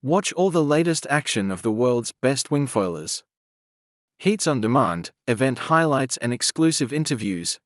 Watch all the latest action of the world's best wingfoilers. Heats on demand, event highlights and exclusive interviews.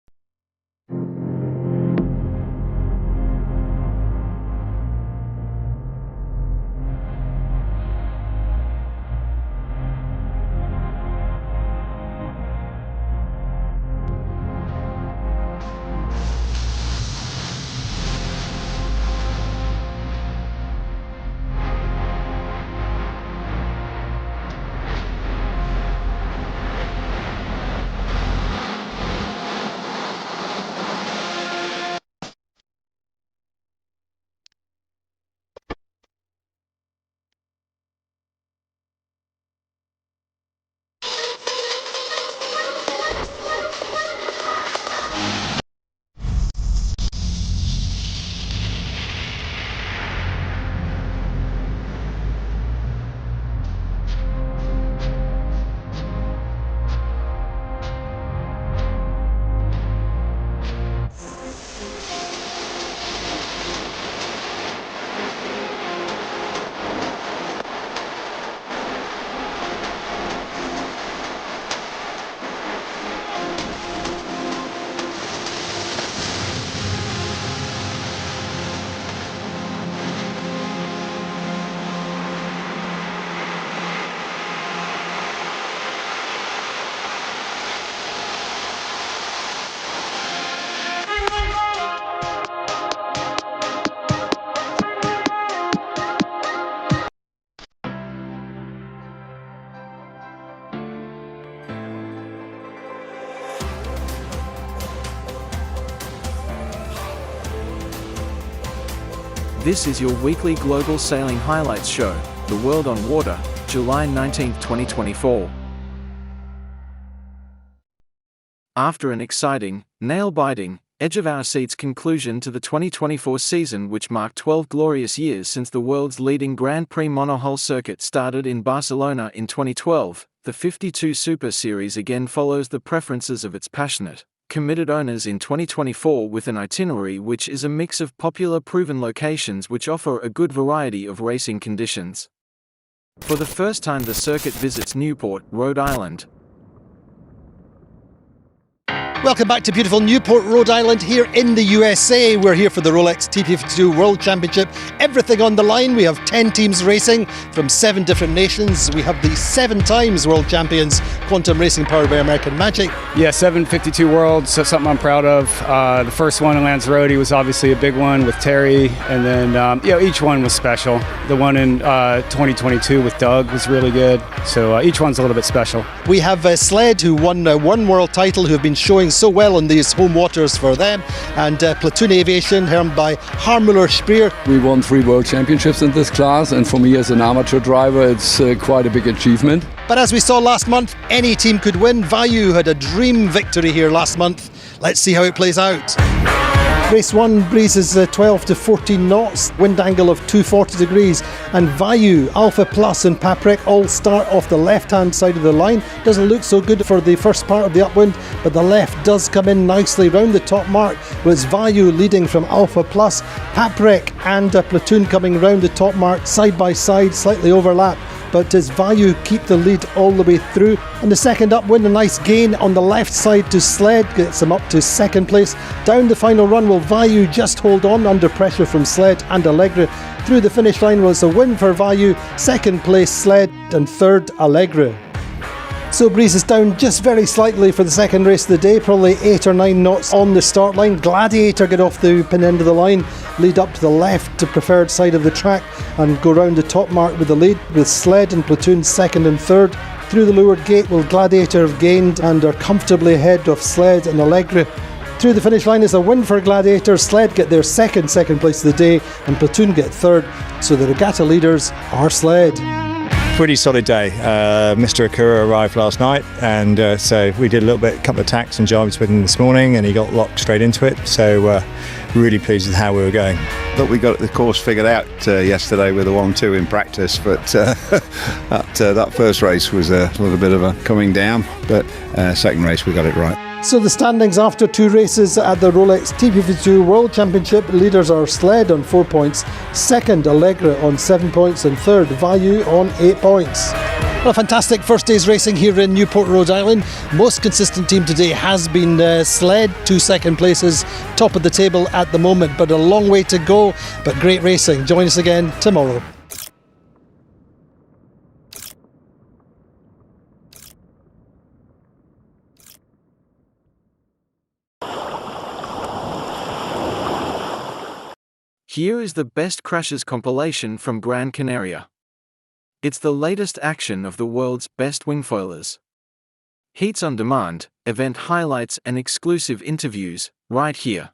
This is your weekly global sailing highlights show, The World on Water, July 19, 2024. After an exciting, nail-biting, edge-of-our-seats conclusion to the 2024 season, which marked 12 glorious years since the world's leading Grand Prix monohull circuit started in Barcelona in 2012, the 52 Super Series again follows the preferences of its passionate, committed owners in 2024 with an itinerary which is a mix of popular proven locations which offer a good variety of racing conditions. For the first time the circuit visits Newport, Rhode Island. Welcome back to beautiful Newport, Rhode Island, here in the USA. We're here for the Rolex TP52 World Championship. Everything on the line. We have 10 teams racing from 7 different nations. We have the 7 times world champions, Quantum Racing powered by American Magic. Yeah, 752 Worlds, so something I'm proud of. The first one in Lanzarote was obviously a big one with Terry, and then each one was special. The one in 2022 with Doug was really good, so each one's a little bit special. We have Sled, who won one world title, who have been showing so well on these home waters for them, and Platoon Aviation, helmed by Harmuller Speer. We won 3 world championships in this class, and for me as an amateur driver it's quite a big achievement. But as we saw last month, any team could win. Vayu had a Dhream victory here last month. Let's see how it plays out. Race 1 breezes 12 to 14 knots, wind angle of 240 degrees, and Vayu, Alpha Plus and Paprec all start off the left-hand side of the line. Doesn't look so good for the first part of the upwind, but the left does come in nicely round the top mark, with Vayu leading from Alpha Plus, Paprec and Platoon coming round the top mark side by side, slightly overlap. But does Vayu keep the lead all the way through? And the second upwind, a nice gain on the left side to Sled, gets them up to second place. Down the final run, will Vayu just hold on under pressure from Sled and Allegra? Through the finish line was a win for Vayu, second place Sled and third Allegra. So breezes down just very slightly for the second race of the day, probably 8 or 9 knots on the start line. Gladiator get off the pin end of the line, lead up to the left to preferred side of the track and go round the top mark with the lead, with Sled and Platoon second and third. Through the leeward gate will Gladiator have gained and are comfortably ahead of Sled and Allegra. Through the finish line is a win for Gladiator. Sled get their second place of the day and Platoon get third, so the regatta leaders are Sled. Pretty solid day. Mr. Akura arrived last night, and so we did a couple of tacks and jibes with him this morning, and he got locked straight into it. So really pleased with how we were going. Thought we got the course figured out yesterday with a 1-2 in practice, but that first race was a little bit of a coming down, but second race we got it right. So the standings after 2 races at the Rolex TP52 World Championship: leaders are Sled on 4 points, second Allegra on 7 points, and third Vayu on 8 points. Well, a fantastic first day's racing here in Newport, Rhode Island. Most consistent team today has been Sled, 2 second places, top of the table at the moment, but a long way to go, but great racing. Join us again tomorrow. Here is the best crashes compilation from Gran Canaria. It's the latest action of the world's best wingfoilers. Heats on demand, event highlights and exclusive interviews, right here.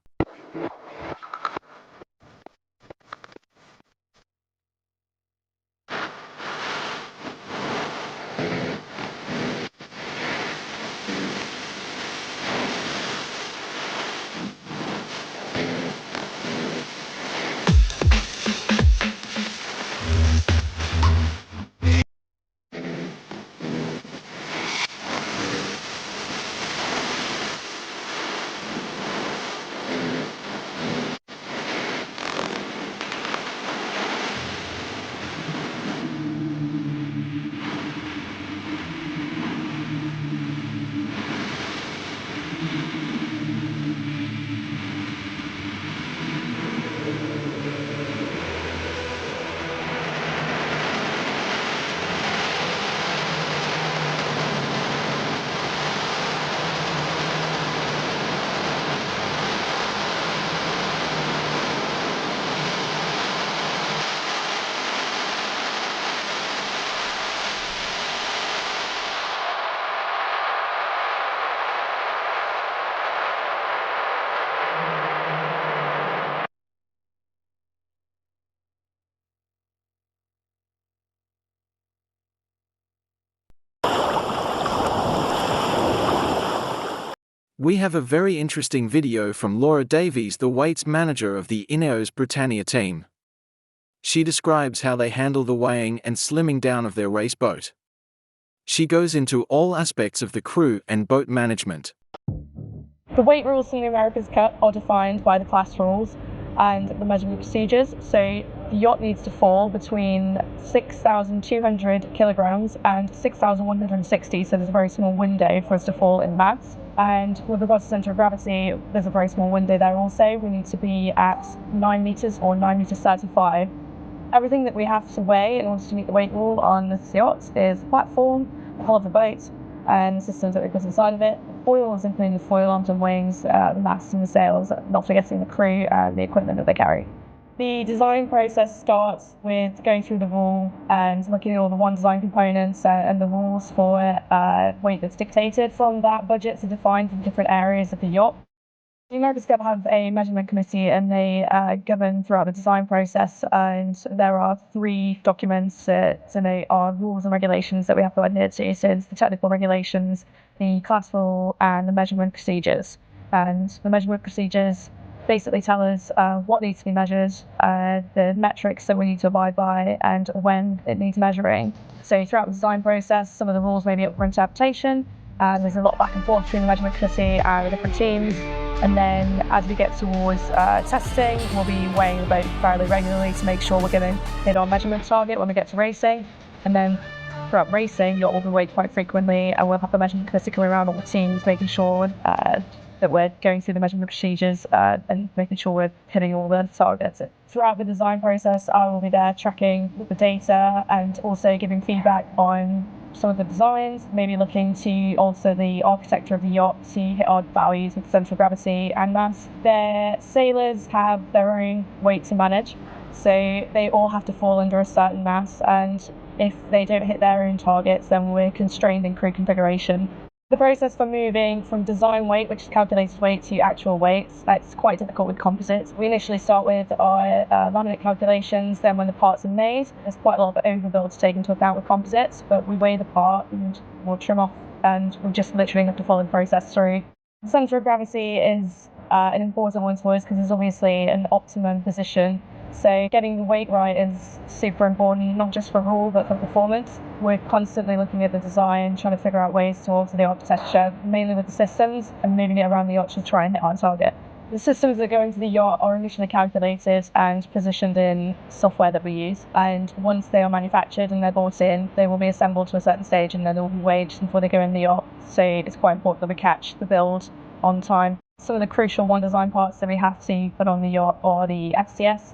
We have a very interesting video from Laura Davies, the weights manager of the Ineos Britannia team. She describes how they handle the weighing and slimming down of their race boat. She goes into all aspects of the crew and boat management. The weight rules in the America's Cup are defined by the class rules and the measurement procedures. So the yacht needs to fall between 6,200 kilograms and 6,160. So there's a very small window for us to fall in mass. And with regards to centre of gravity, there's a very small window there also. We need to be at 9 metres or 9 metres 35. Everything that we have to weigh in order to meet the weight rule on this yacht is the platform, the hull of the boat, and the systems that we put inside of it. Foils, including the foil arms and wings, the masts and the sails, not forgetting the crew and the equipment that they carry. The design process starts with going through the rule and looking at all the one design components and the rules for weight that's dictated from that. Budgets are defined in different areas of the yacht. The America's Cup have a measurement committee and they govern throughout the design process, and there are 3 documents that are rules and regulations that we have to adhere to. So it's the technical regulations, the class rule and the measurement procedures. And the measurement procedures basically tell us what needs to be measured, the metrics that we need to abide by, and when it needs measuring. So throughout the design process, some of the rules may be up for interpretation, and there's a lot of back and forth between the measurement committee and the different teams. And then as we get towards testing, we'll be weighing the boat fairly regularly to make sure we're going to hit our measurement target when we get to racing. And then throughout racing, yacht will be weighed quite frequently, and we'll have the measurement committee coming around all the teams, making sure that we're going through the measurement procedures and making sure we're hitting all the targets. Throughout the design process, I will be there tracking the data and also giving feedback on some of the designs, maybe looking to alter the architecture of the yacht to hit our values with central gravity and mass. Their sailors have their own weight to manage, so they all have to fall under a certain mass, and if they don't hit their own targets, then we're constrained in crew configuration. The process for moving from design weight, which is calculated weight, to actual weights, that's quite difficult with composites. We initially start with our laminate calculations, then when the parts are made, there's quite a lot of overbuild to take into account with composites, but we weigh the part and we'll trim off, and we'll just literally have to follow the process through. The centre of gravity is an important one for us because it's obviously an optimum position So getting the weight right is super important, not just for rule, but for performance. We're constantly looking at the design, trying to figure out ways to alter the architecture, mainly with the systems, and moving it around the yacht to try and hit our target. The systems that go into the yacht are initially calculated and positioned in software that we use, and once they are manufactured and they're bought in, they will be assembled to a certain stage and then they'll be weighed before they go in the yacht. So it's quite important that we catch the build on time. Some of the crucial one design parts that we have to put on the yacht are the FCS,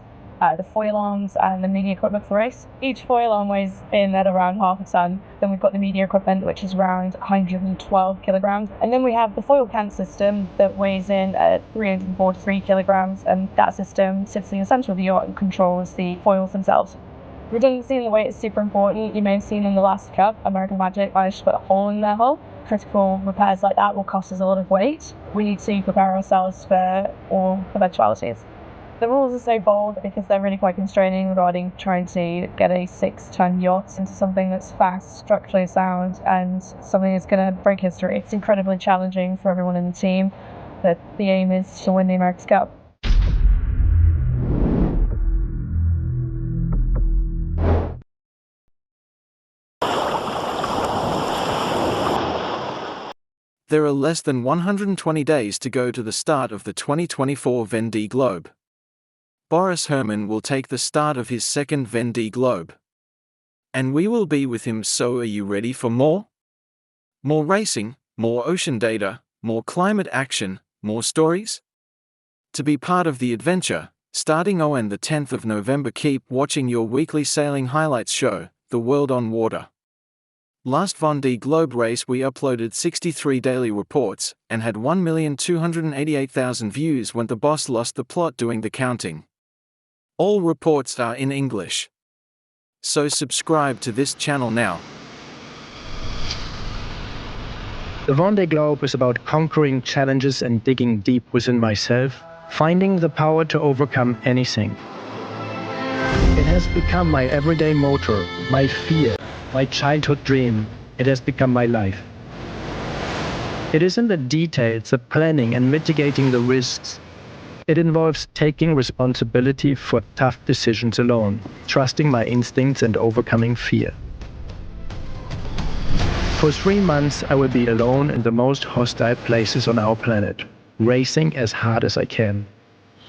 the foil arms and the media equipment for race. Each foil arm weighs in at around half a ton. Then we've got the media equipment, which is around 112 kilograms. And then we have the foil can system that weighs in at 343 kilograms. And that system sits in the center of the yacht and controls the foils themselves. Redundancy in the weight is super important. You may have seen in the last cup, American Magic managed to put a hole in their hull. Critical repairs like that will cost us a lot of weight. We need to prepare ourselves for all eventualities. The rules are so bold because they're really quite constraining regarding trying to get a 6-ton yacht into something that's fast, structurally sound, and something that's going to break history. It's incredibly challenging for everyone in the team, but the aim is to win the America's Cup. There are less than 120 days to go to the start of the 2024 Vendée Globe. Boris Herrmann will take the start of his second Vendée Globe. And we will be with him, so are you ready for more? More racing, more ocean data, more climate action, more stories? To be part of the adventure, starting on the 10th of November, keep watching your weekly sailing highlights show, The World on Water. Last Vendée Globe race we uploaded 63 daily reports and had 1,288,000 views when the boss lost the plot doing the counting. All reports are in English. So subscribe to this channel now. The Vendée Globe is about conquering challenges and digging deep within myself, finding the power to overcome anything. It has become my everyday motor, my fear, my childhood dream. It has become my life. It is in the details, the planning and mitigating the risks. It involves taking responsibility for tough decisions alone, trusting my instincts and overcoming fear. For 3 months, I will be alone in the most hostile places on our planet, racing as hard as I can.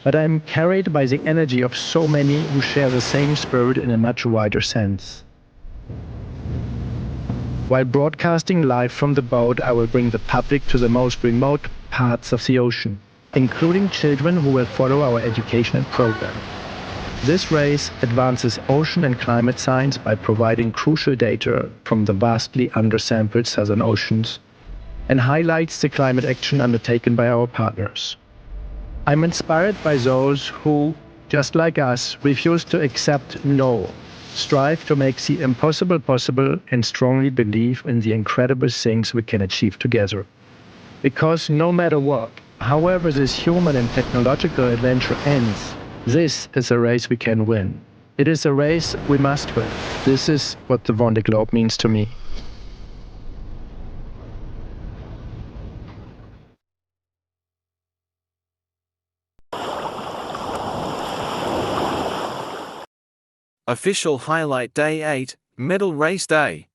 But I am carried by the energy of so many who share the same spirit in a much wider sense. While broadcasting live from the boat, I will bring the public to the most remote parts of the ocean, including children who will follow our educational program. This race advances ocean and climate science by providing crucial data from the vastly undersampled southern oceans and highlights the climate action undertaken by our partners. I'm inspired by those who, just like us, refuse to accept no, strive to make the impossible possible, and strongly believe in the incredible things we can achieve together. Because no matter what, however this human and technological adventure ends, this is a race we can win. It is a race we must win. This is what the Vendée Globe means to me. Official highlight day 8, medal race day.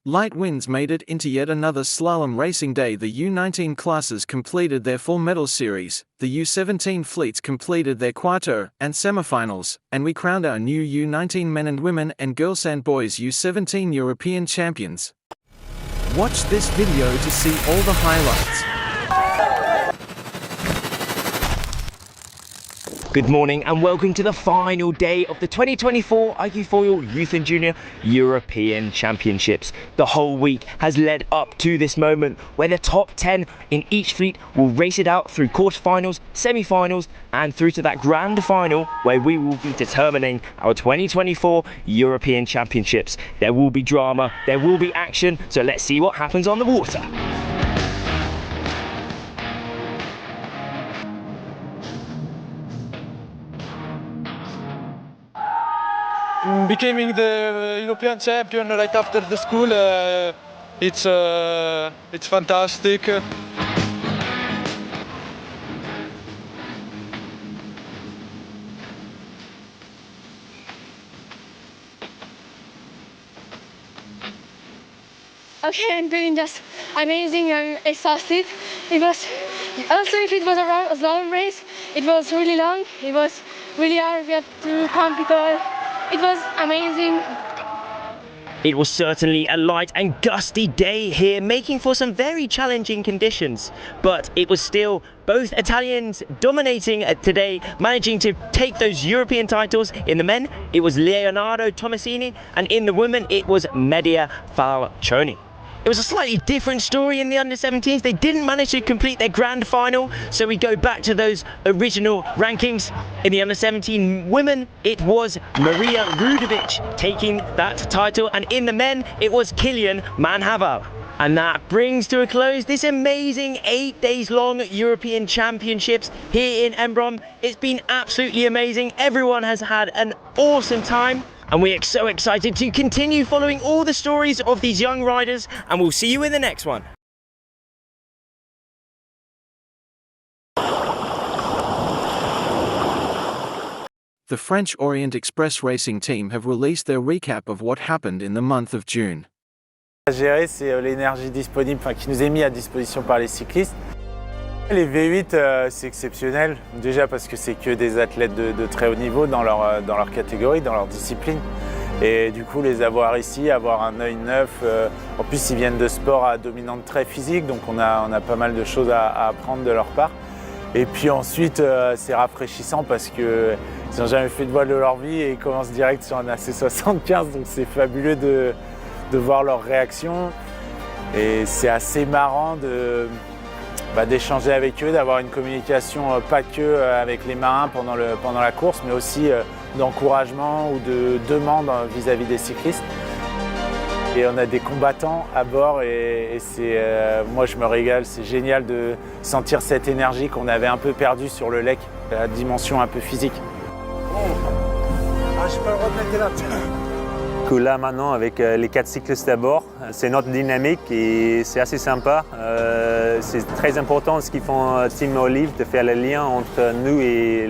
Light winds made it into yet another slalom racing day. The U19 classes completed their full medal series, the U17 fleets completed their quarter and semifinals, and we crowned our new U19 men and women and girls and boys U17 European champions. Watch this video to see all the highlights. Good morning and welcome to the final day of the 2024 iQFOIL Youth and Junior European Championships. The whole week has led up to this moment where the top 10 in each fleet will race it out through quarterfinals, semi-finals and through to that grand final where we will be determining our 2024 European Championships. There will be drama, there will be action, so let's see what happens on the water. Becoming the European champion right after the school, it's fantastic. Okay, I'm feeling just amazing. I'm exhausted. It was also, if it was a slalom race, it was really long. It was really hard. We had to pump it all. It was amazing. It was certainly a light and gusty day here, making for some very challenging conditions. But it was still both Italians dominating today, managing to take those European titles. In the men, it was Leonardo Tomasini, and in the women, it was Medea Falcioni. It was a slightly different story in the under-17s. They didn't manage to complete their grand final, so we go back to those original rankings. In the under-17 women, it was Maria Rudovic taking that title, and in the men, it was Kilian Manhaval. And that brings to a close this amazing 8 days long European Championships here in Embrun. It's been absolutely amazing. Everyone has had an awesome time. And we are so excited to continue following all the stories of these young riders, and we'll see you in the next one. The French Orient Express Racing Team have released their recap of what happened in the month of June. À gérer, c'est l'énergie disponible, qui nous est mise à disposition par les cyclistes. Les V8, c'est exceptionnel, déjà parce que c'est que des athlètes de très haut niveau dans leur catégorie, dans leur discipline. Et du coup, les avoir ici, avoir un œil neuf, en plus ils viennent de sports à dominante très physique, donc on a pas mal de choses à apprendre de leur part. Et puis ensuite, c'est rafraîchissant parce qu'ils n'ont jamais fait de voile de leur vie et ils commencent direct sur un AC75, donc c'est fabuleux de voir leur réaction. Et c'est assez marrant d'échanger avec eux, d'avoir une communication pas que avec les marins pendant la course, mais aussi d'encouragement ou de demande vis-à-vis des cyclistes. Et on a des combattants à bord et moi je me régale, c'est génial de sentir cette énergie qu'on avait un peu perdue sur le lek, la dimension un peu physique. Je peux le remettre là. Là maintenant avec les 4 cyclistes à bord, c'est notre dynamique et c'est assez sympa. C'est très important ce qu'ils font Team Olive de faire le lien entre nous et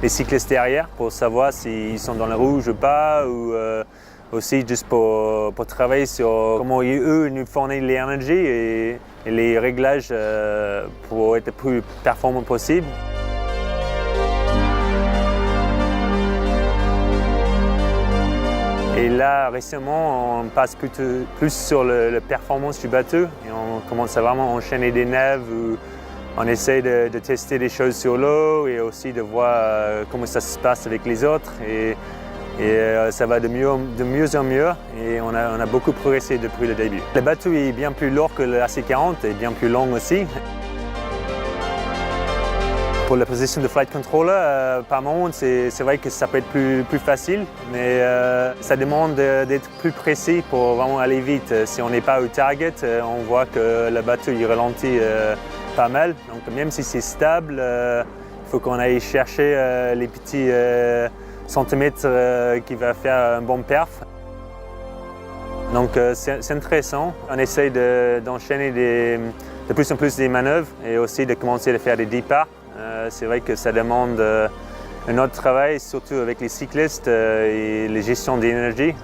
les cyclistes derrière pour savoir s'ils sont dans le rouge ou pas, ou aussi juste pour travailler sur comment eux nous fournissent l'énergie et les réglages pour être le plus performant possible. Et là, récemment, on passe plus sur la performance du bateau et on commence à vraiment enchaîner des naves où on essaie de tester des choses sur l'eau et aussi de voir comment ça se passe avec les autres. Et ça va de mieux en mieux et on a beaucoup progressé depuis le début. Le bateau est bien plus lourd que le AC40 et bien plus long aussi. Pour la position de flight controller, par moment, c'est vrai que ça peut être plus facile, mais ça demande d'être plus précis pour vraiment aller vite. Si on n'est pas au target, on voit que le bateau il ralentit pas mal. Donc même si c'est stable, il faut qu'on aille chercher les petits centimètres qui va faire un bon perf. Donc c'est intéressant. On essaye d'enchaîner de plus en plus des manœuvres et aussi de commencer à faire des départs. C'est vrai que ça demande un autre travail, surtout avec les cyclistes et les gestions d'énergie.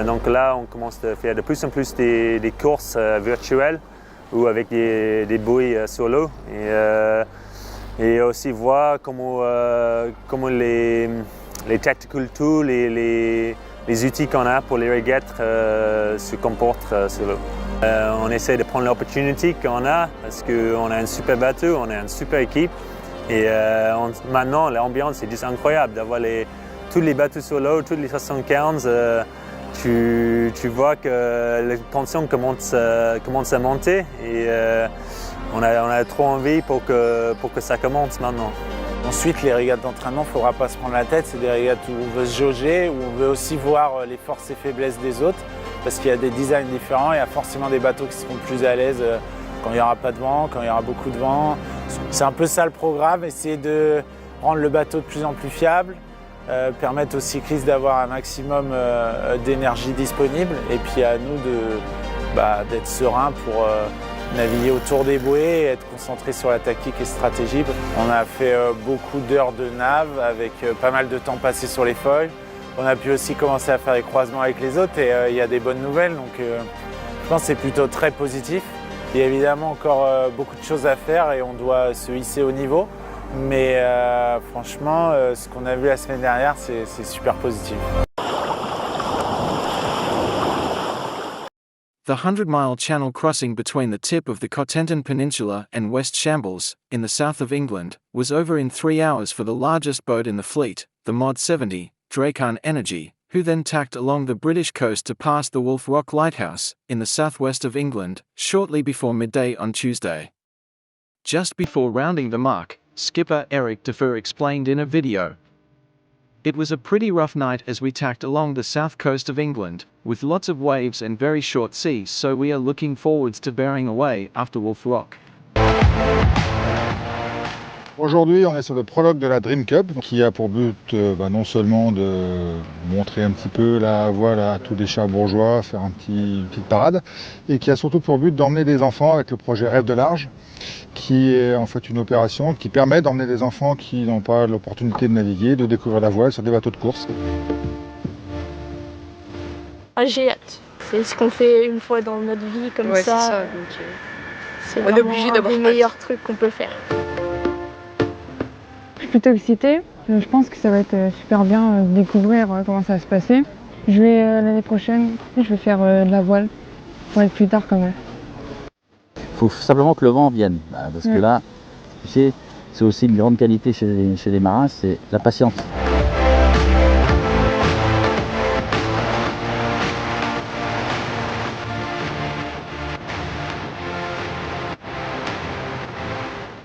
Donc là, on commence à faire de plus en plus des courses virtuelles ou avec des buoys sur l'eau. Et aussi voir comment les tactical tools et les outils qu'on a pour les régates se comportent sur l'eau. On essaie de prendre l'opportunité qu'on a parce qu'on a un super bateau, on a une super équipe. Et maintenant, l'ambiance est juste incroyable d'avoir tous les bateaux sur l'eau, tous les 75. Tu vois que la tension commence à monter et on a trop envie pour que ça commence maintenant. Ensuite, les régates d'entraînement, il ne faudra pas se prendre la tête. C'est des régates où on veut se jauger, où on veut aussi voir les forces et faiblesses des autres, parce qu'il y a des designs différents. Il y a forcément des bateaux qui seront plus à l'aise quand il n'y aura pas de vent, quand il y aura beaucoup de vent. C'est un peu ça le programme, essayer de rendre le bateau de plus en plus fiable, permettre aux cyclistes d'avoir un maximum d'énergie disponible et puis à nous d'être sereins pour naviguer autour des bouées et être concentrés sur la tactique et stratégie. On a fait beaucoup d'heures de nav avec pas mal de temps passé sur les foils. On a pu aussi commencer à faire des croisements avec les autres et il y a des bonnes nouvelles. Donc Je pense que c'est plutôt très positif. Il y a évidemment encore beaucoup de choses à faire et on doit se hisser au niveau. Mais franchement, ce qu'on a vu la semaine dernière, c'est super positif. The 100-mile channel crossing between the tip of the Cotentin Peninsula and West Shambles, in the south of England, was over in 3 hours for the largest boat in the fleet, the Mod 70, Gran Canaria, who then tacked along the British coast to pass the Wolf Rock Lighthouse, in the southwest of England, shortly before midday on Tuesday. Just before rounding the mark, skipper Eric Defer explained in a video. It was a pretty rough night as we tacked along the south coast of England, with lots of waves and very short seas, so we are looking forwards to bearing away after Wolf Rock. Aujourd'hui, on est sur le prologue de la Dhream Cup qui a pour but non seulement de montrer un petit peu la voile à tous les cherbourgeois, faire une petite parade, et qui a surtout pour but d'emmener des enfants avec le projet Rêve de large, qui est en fait une opération qui permet d'emmener des enfants qui n'ont pas l'opportunité de naviguer, de découvrir la voile sur des bateaux de course. Ah, j'ai hâte. C'est ce qu'on fait une fois dans notre vie comme ça. C'est on est obligé d'avoir le meilleur truc qu'on peut faire. Je suis plutôt excitée. Je pense que ça va être super bien de découvrir comment ça va se passer. Je vais l'année prochaine, je vais faire de la voile pour être plus tard quand même. Il faut simplement que le vent vienne, parce que là, tu sais, c'est aussi une grande qualité chez les marins, c'est la patience.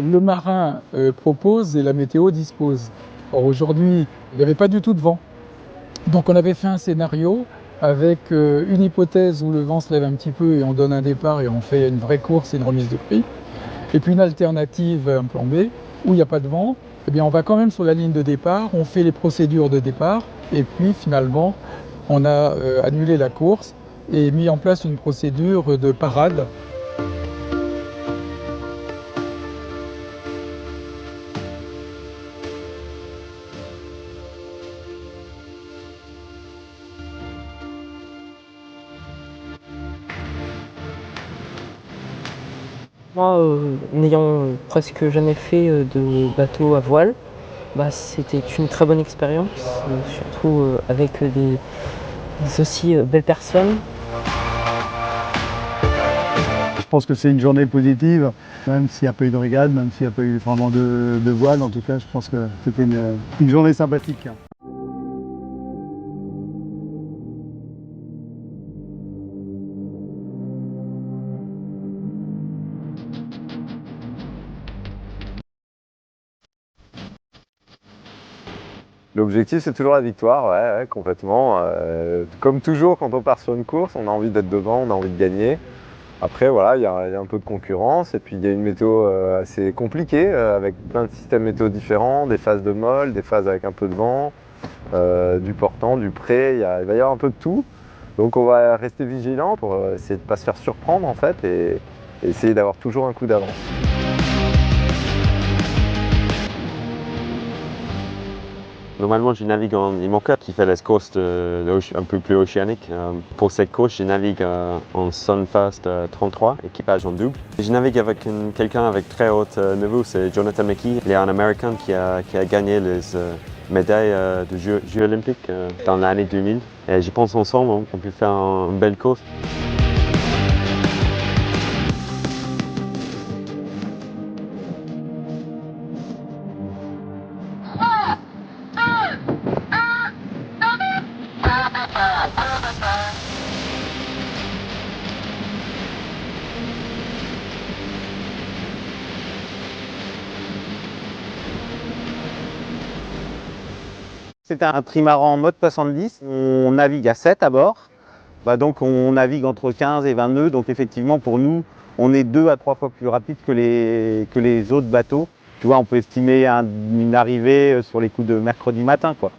Le marin propose et la météo dispose. Or aujourd'hui, il n'y avait pas du tout de vent. Donc on avait fait un scénario avec une hypothèse où le vent se lève un petit peu et on donne un départ et on fait une vraie course et une remise de prix. Et puis une alternative, un plan B, où il n'y a pas de vent. Eh bien on va quand même sur la ligne de départ, on fait les procédures de départ et puis finalement on a annulé la course et mis en place une procédure de parade. Moi, n'ayant presque jamais fait de bateau à voile, c'était une très bonne expérience, surtout avec des aussi belles personnes. Je pense que c'est une journée positive, même s'il n'y a pas eu de régate, même s'il n'y a pas eu vraiment de voile. En tout cas, je pense que c'était une journée sympathique. L'objectif, c'est toujours la victoire, ouais, complètement. Comme toujours, quand on part sur une course, on a envie d'être devant, on a envie de gagner. Après, voilà, il y a un peu de concurrence et puis il y a une météo assez compliquée avec plein de systèmes météo différents, des phases de molle, des phases avec un peu de vent, du portant, du près, il va y avoir un peu de tout. Donc on va rester vigilant pour essayer de ne pas se faire surprendre en fait et essayer d'avoir toujours un coup d'avance. Normalement, je navigue en IMOCA qui fait la coast un peu plus océanique. Pour cette course, je navigue en Sunfast 33, équipage en double. Je navigue avec quelqu'un avec très haut niveau, c'est Jonathan McKee. Il est un Américain qui a gagné les médailles de Jeux olympiques dans l'année 2000. Et je pense ensemble qu'on peut faire une belle course. C'est un trimaran mode 70, on navigue à 7 à bord, donc on navigue entre 15 et 20 nœuds, donc effectivement pour nous, on est 2 à 3 fois plus rapide que les autres bateaux. Tu vois, on peut estimer une arrivée sur les coups de mercredi matin, quoi.